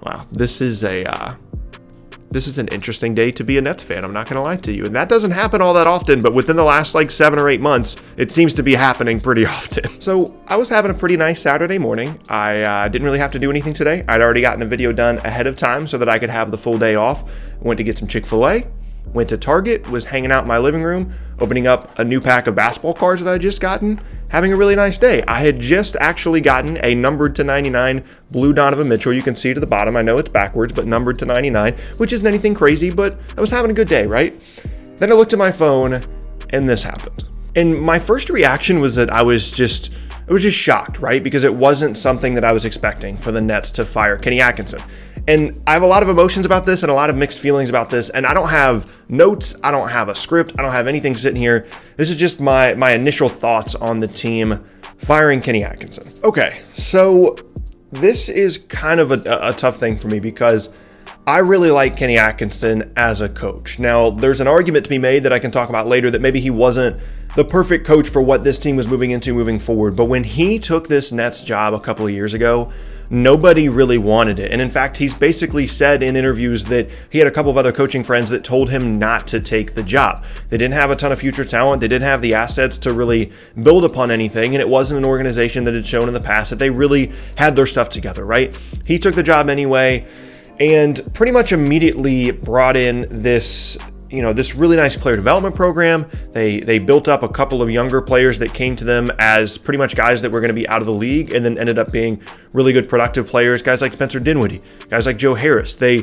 Wow, this is an interesting day to be a Nets fan. I'm not going to lie to you. And that doesn't happen all that often, but within the last 7 or 8 months, it seems to be happening pretty often. So I was having a pretty nice Saturday morning. I didn't really have to do anything today. I'd already gotten a video done ahead of time so that I could have the full day off. Went to get some Chick-fil-A, went to Target, was hanging out in my living room, opening up a new pack of basketball cards that I just gotten, having a really nice day. I had just actually gotten a numbered to 99 blue Donovan Mitchell. You can see to the bottom. I know it's backwards, but numbered to 99, which isn't anything crazy, but I was having a good day, right? Then I looked at my phone and this happened. And my first reaction was that I was just shocked, right? Because it wasn't something that I was expecting for the Nets to fire Kenny Atkinson. And I have a lot of emotions about this and a lot of mixed feelings about this. And I don't have notes. I don't have a script. I don't have anything sitting here. This is just my initial thoughts on the team firing Kenny Atkinson. Okay, so this is kind of a tough thing for me because I really like Kenny Atkinson as a coach. Now, there's an argument to be made that I can talk about later that maybe he wasn't the perfect coach for what this team was moving forward. But when he took this Nets job a couple of years ago, nobody really wanted it. And in fact, he's basically said in interviews that he had a couple of other coaching friends that told him not to take the job. They didn't have a ton of future talent. They didn't have the assets to really build upon anything. And it wasn't an organization that had shown in the past that they really had their stuff together, right? He took the job anyway and pretty much immediately brought in this really nice player development program. They built up a couple of younger players that came to them as pretty much guys that were going to be out of the league and then ended up being really good productive players, guys like Spencer Dinwiddie, guys like Joe Harris. They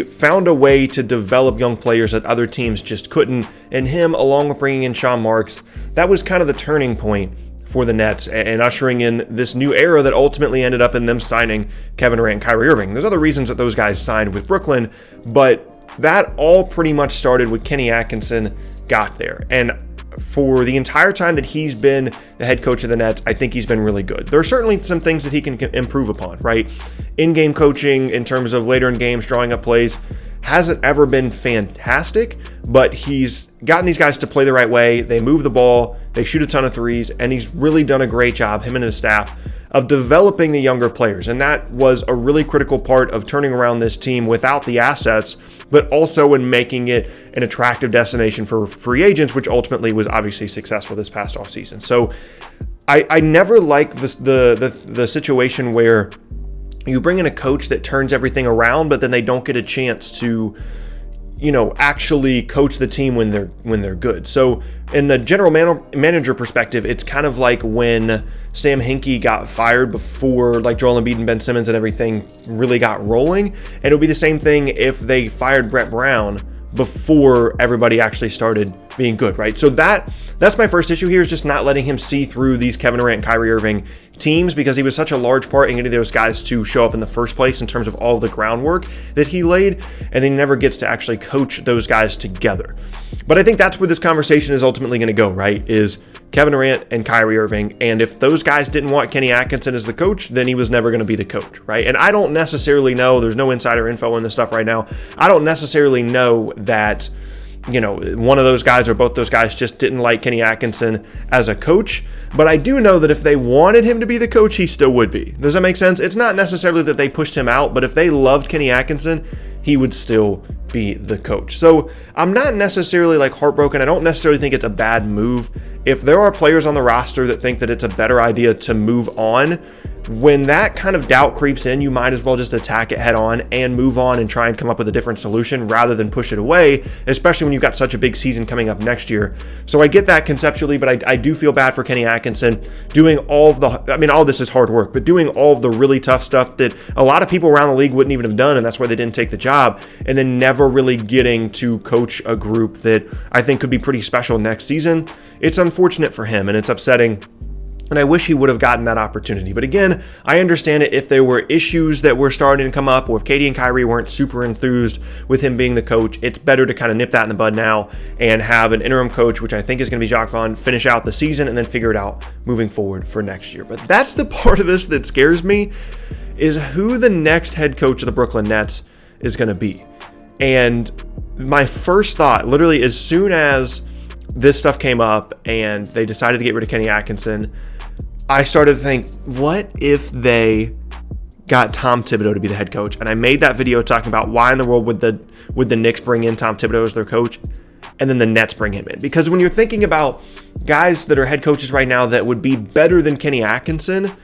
found a way to develop young players that other teams just couldn't. And him, along with bringing in Sean Marks, that was kind of the turning point for the Nets and ushering in this new era that ultimately ended up in them signing Kevin Durant and Kyrie Irving. There's other reasons that those guys signed with Brooklyn, but that all pretty much started when Kenny Atkinson got there. And for the entire time that he's been the head coach of the Nets, I think he's been really good. There are certainly some things that he can improve upon, right? In-game coaching in terms of later in games, drawing up plays, hasn't ever been fantastic, but he's gotten these guys to play the right way. They move the ball, they shoot a ton of threes, and he's really done a great job, him and his staff, of developing the younger players. And that was a really critical part of turning around this team without the assets, but also in making it an attractive destination for free agents, which ultimately was obviously successful this past offseason. So I never liked the situation where you bring in a coach that turns everything around, but then they don't get a chance to, actually coach the team when they're good. So in the general manager perspective, it's kind of like when Sam Hinkie got fired before Joel Embiid and Ben Simmons and everything really got rolling. And it would be the same thing if they fired Brett Brown before everybody actually started being good, right? So that's my first issue here, is just not letting him see through these Kevin Durant and Kyrie Irving teams, because he was such a large part in getting those guys to show up in the first place in terms of all of the groundwork that he laid, and then he never gets to actually coach those guys together. But I think that's where this conversation is ultimately going to go, right? Is Kevin Durant and Kyrie Irving. And if those guys didn't want Kenny Atkinson as the coach, then he was never going to be the coach, right? And I don't necessarily know, there's no insider info in this stuff right now. I don't necessarily know that, one of those guys or both those guys just didn't like Kenny Atkinson as a coach. But I do know that if they wanted him to be the coach, he still would be. Does that make sense? It's not necessarily that they pushed him out, but if they loved Kenny Atkinson, he would still be the coach. So I'm not necessarily heartbroken. I don't necessarily think it's a bad move. If there are players on the roster that think that it's a better idea to move on, when that kind of doubt creeps in, you might as well just attack it head on and move on and try and come up with a different solution rather than push it away, especially when you've got such a big season coming up next year. So I get that conceptually, but I do feel bad for Kenny Atkinson doing all of this is hard work, but doing all of the really tough stuff that a lot of people around the league wouldn't even have done, and that's why they didn't take the job, and then never really getting to coach a group that I think could be pretty special next season. It's unfortunate for him, and it's upsetting. And I wish he would have gotten that opportunity. But again, I understand it if there were issues that were starting to come up, or if Katie and Kyrie weren't super enthused with him being the coach. It's better to kind of nip that in the bud now and have an interim coach, which I think is going to be Jacques Vaughn, finish out the season and then figure it out moving forward for next year. But that's the part of this that scares me, is who the next head coach of the Brooklyn Nets is going to be. And my first thought, literally as soon as this stuff came up and they decided to get rid of Kenny Atkinson, I started to think, what if they got Tom Thibodeau to be the head coach. And I made that video talking about why in the world would the Knicks bring in Tom Thibodeau as their coach and then the Nets bring him in. Because when you're thinking about guys that are head coaches right now that would be better than Kenny Atkinson,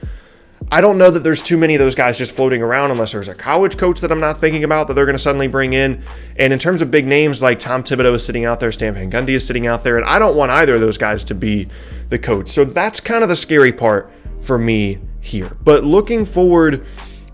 I don't know that there's too many of those guys just floating around unless there's a college coach that I'm not thinking about that they're going to suddenly bring in. And in terms of big names, like Tom Thibodeau is sitting out there, Stan Van Gundy is sitting out there, and I don't want either of those guys to be the coach. So that's kind of the scary part for me here. But looking forward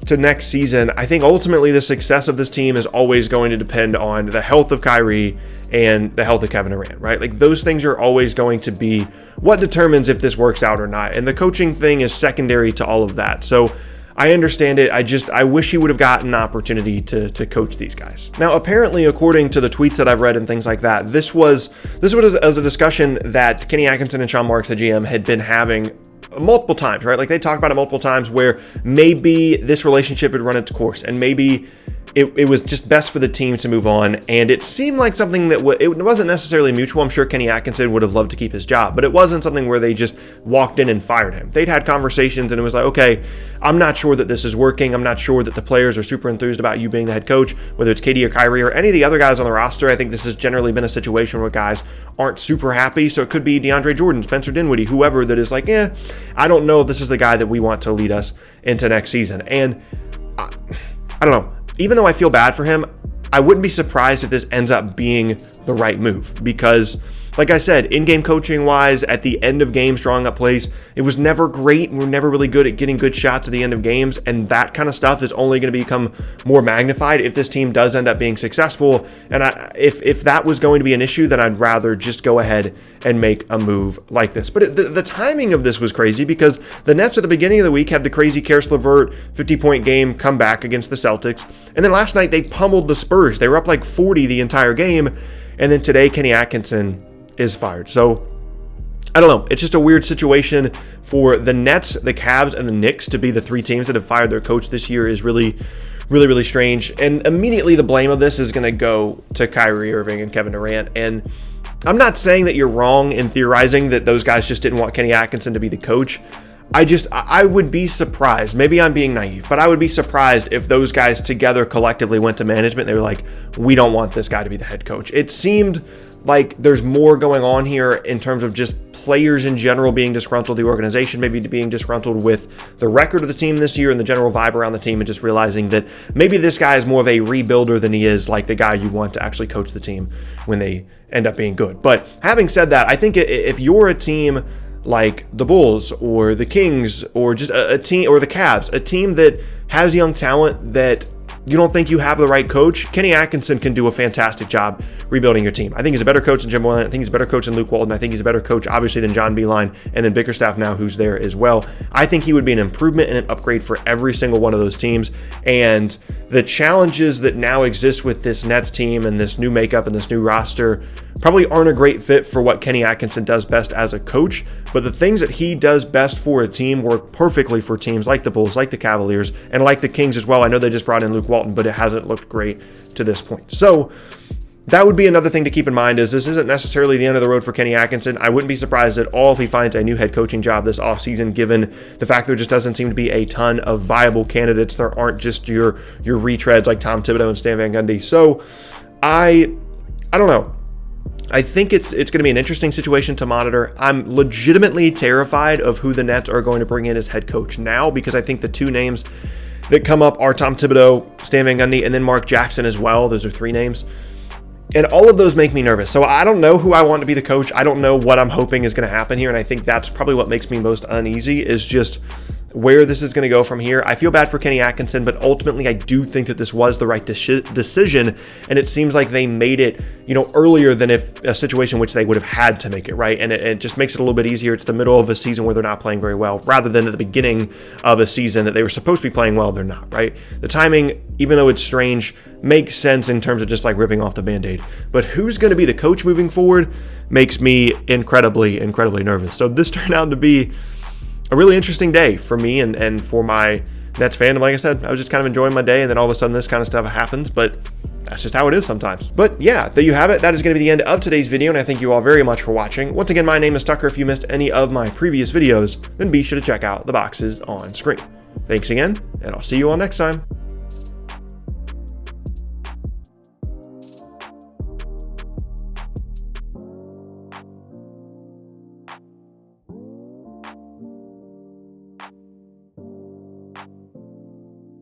to next season, I think ultimately the success of this team is always going to depend on the health of Kyrie and the health of Kevin Durant, right? Like those things are always going to be what determines if this works out or not. And the coaching thing is secondary to all of that. So I understand it. I wish he would have gotten an opportunity to coach these guys. Now, apparently, according to the tweets that I've read and things like that, this was a discussion that Kenny Atkinson and Sean Marks, the GM, had been having multiple times, right? Like they talked about it multiple times where maybe this relationship had run its course and maybe it was just best for the team to move on. And it seemed like something that it wasn't necessarily mutual. I'm sure Kenny Atkinson would have loved to keep his job, but it wasn't something where they just walked in and fired him. They'd had conversations and it was like, okay, I'm not sure that this is working. I'm not sure that the players are super enthused about you being the head coach, whether it's KD or Kyrie or any of the other guys on the roster. I think this has generally been a situation where guys aren't super happy. So it could be DeAndre Jordan, Spencer Dinwiddie, whoever that is like, I don't know if this is the guy that we want to lead us into next season. And I don't know. Even though I feel bad for him, I wouldn't be surprised if this ends up being the right move because, like I said, in-game coaching wise, at the end of games, drawing up plays, it was never great. We're never really good at getting good shots at the end of games, and that kind of stuff is only going to become more magnified if this team does end up being successful. And if that was going to be an issue, then I'd rather just go ahead and make a move like this. But the timing of this was crazy because the Nets at the beginning of the week had the crazy Karis LeVert 50-point game comeback against the Celtics, and then last night they pummeled the Spurs. They were up like 40 the entire game, and then today Kenny Atkinson is fired. So I don't know. It's just a weird situation for the Nets, the Cavs, and the Knicks to be the three teams that have fired their coach this year is really, really, really strange. And immediately the blame of this is going to go to Kyrie Irving and Kevin Durant. And I'm not saying that you're wrong in theorizing that those guys just didn't want Kenny Atkinson to be the coach. I would be surprised. Maybe I'm being naive, but I would be surprised if those guys together collectively went to management. They were like, we don't want this guy to be the head coach. It seemed like there's more going on here in terms of just players in general being disgruntled, the organization maybe being disgruntled with the record of the team this year and the general vibe around the team, and just realizing that maybe this guy is more of a rebuilder than he is like the guy you want to actually coach the team when they end up being good. But having said that, I think if you're a team like the Bulls or the Kings or just a team, or the Cavs, a team that has young talent that you don't think you have the right coach, Kenny Atkinson can do a fantastic job rebuilding your team. I think he's a better coach than Jim Boylan. I think he's a better coach than Luke Walton. I think he's a better coach, obviously, than John Beilein and then Bickerstaff now, who's there as well. I think he would be an improvement and an upgrade for every single one of those teams. And the challenges that now exist with this Nets team and this new makeup and this new roster probably aren't a great fit for what Kenny Atkinson does best as a coach, but the things that he does best for a team work perfectly for teams like the Bulls, like the Cavaliers, and like the Kings as well. I know they just brought in Luke Walton, but it hasn't looked great to this point. So that would be another thing to keep in mind, is this isn't necessarily the end of the road for Kenny Atkinson. I wouldn't be surprised at all if he finds a new head coaching job this offseason, given the fact there just doesn't seem to be a ton of viable candidates. There aren't just your retreads like Tom Thibodeau and Stan Van Gundy. So I don't know. I think it's going to be an interesting situation to monitor. I'm legitimately terrified of who the Nets are going to bring in as head coach now, because I think the two names that come up are Tom Thibodeau, Stan Van Gundy, and then Mark Jackson as well. Those are three names. And all of those make me nervous. So I don't know who I want to be the coach. I don't know what I'm hoping is going to happen here. And I think that's probably what makes me most uneasy, is just where this is going to go from here. I feel bad for Kenny Atkinson, but ultimately I do think that this was the right decision. And it seems like they made it, earlier than if a situation which they would have had to make it, right? And it just makes it a little bit easier. It's the middle of a season where they're not playing very well, rather than at the beginning of a season that they were supposed to be playing well, they're not, right? The timing, even though it's strange, makes sense in terms of just like ripping off the Band-Aid. But who's going to be the coach moving forward makes me incredibly, incredibly nervous. So this turned out to be a really interesting day for me and for my Nets fandom. Like I said, I was just kind of enjoying my day, and then all of a sudden this kind of stuff happens. But that's just how it is sometimes. But yeah, there you have it. That is going to be the end of today's video, and I thank you all very much for watching. Once again, my name is Tucker. If you missed any of my previous videos, then be sure to check out the boxes on screen. Thanks again, and I'll see you all next time.